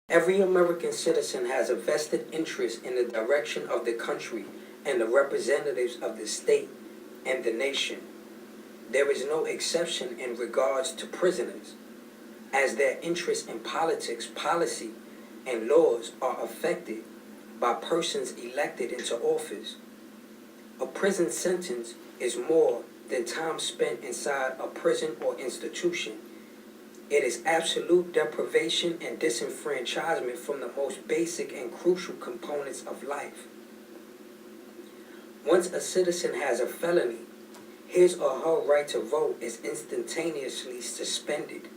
Every American citizen has a vested interest in the direction of the country and the representatives of the state and the nation. There is no exception in regards to prisoners, as their interests in politics, policy, and laws are affected by persons elected into office. A prison sentence is more than time spent inside a prison or institution. It is absolute deprivation and disenfranchisement from the most basic and crucial components of life. Once a citizen has a felony, his or her right to vote is instantaneously suspended.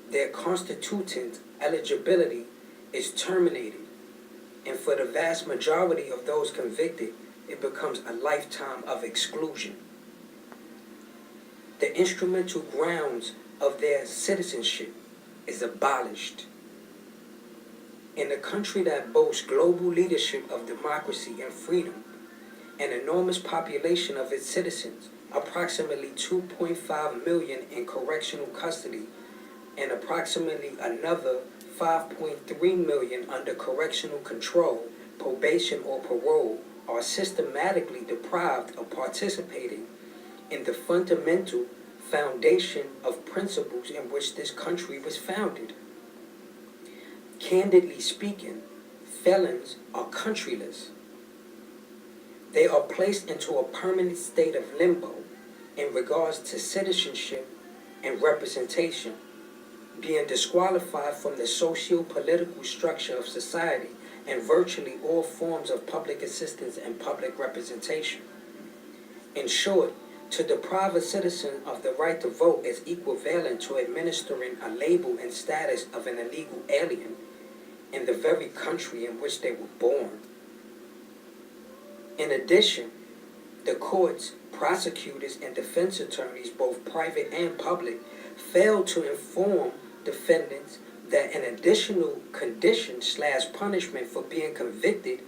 Their constituent eligibility is terminated, and for the vast majority of those convicted, it becomes a lifetime of exclusion. The instrumental grounds of their citizenship is abolished. In a country that boasts global leadership of democracy and freedom, an enormous population of its citizens, approximately 2.5 million in correctional custody, and approximately another 5.3 million under correctional control, probation, or parole, are systematically deprived of participating in the fundamental foundation of principles in which this country was founded. Candidly speaking, felons are countryless. They are placed into a permanent state of limbo in regards to citizenship and representation, being disqualified from the socio-political structure of society and virtually all forms of public assistance and public representation. In short, to deprive a citizen of the right to vote is equivalent to administering a label and status of an illegal alien in the very country in which they were born. In addition, the courts, prosecutors, and defense attorneys, both private and public, failed to inform defendants that an additional condition/punishment for being convicted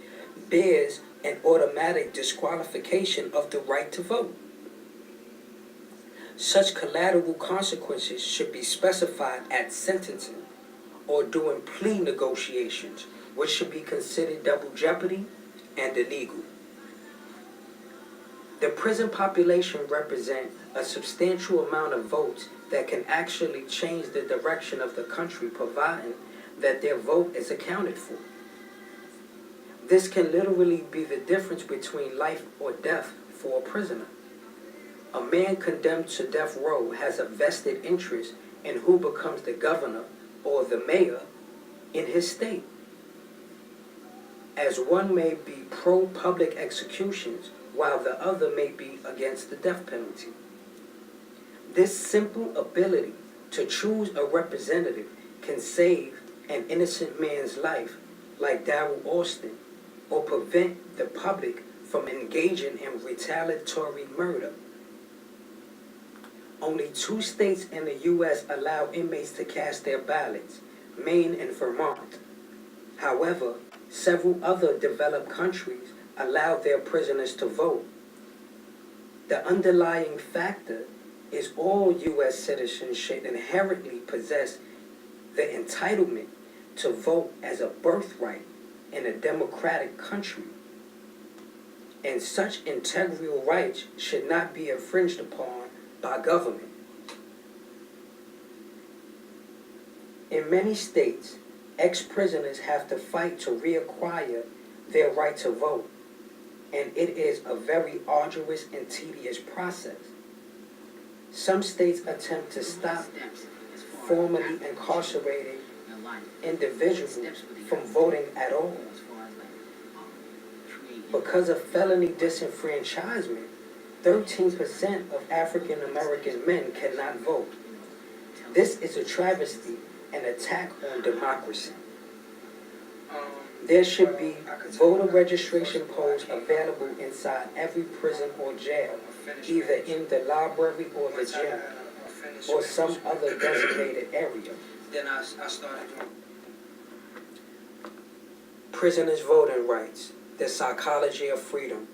bears an automatic disqualification of the right to vote. Such collateral consequences should be specified at sentencing or during plea negotiations, which should be considered double jeopardy and illegal. The prison population represents a substantial amount of votes that can actually change the direction of the country, providing that their vote is accounted for. This can literally be the difference between life or death for a prisoner. A man condemned to death row has a vested interest in who becomes the governor or the mayor in his state, as one may be pro-public executions while the other may be against the death penalty. This simple ability to choose a representative can save an innocent man's life, like Darrell Austin, or prevent the public from engaging in retaliatory murder. Only 2 states in the U.S. allow inmates to cast their ballots, Maine and Vermont. However, several other developed countries allow their prisoners to vote. The underlying factor is all U.S. citizens should inherently possess the entitlement to vote as a birthright in a democratic country, and such integral rights should not be infringed upon by government. In many states, ex-prisoners have to fight to reacquire their right to vote, and it is a very arduous and tedious process. Some states attempt to stop formerly incarcerated individuals from voting at all. Because of felony disenfranchisement, 13% of African American men cannot vote. This is a travesty and attack on democracy. There should be voter registration polls available inside every prison or jail, either in the library or the gym, or some other designated area. Then I started doing prisoners' voting rights, the psychology of freedom.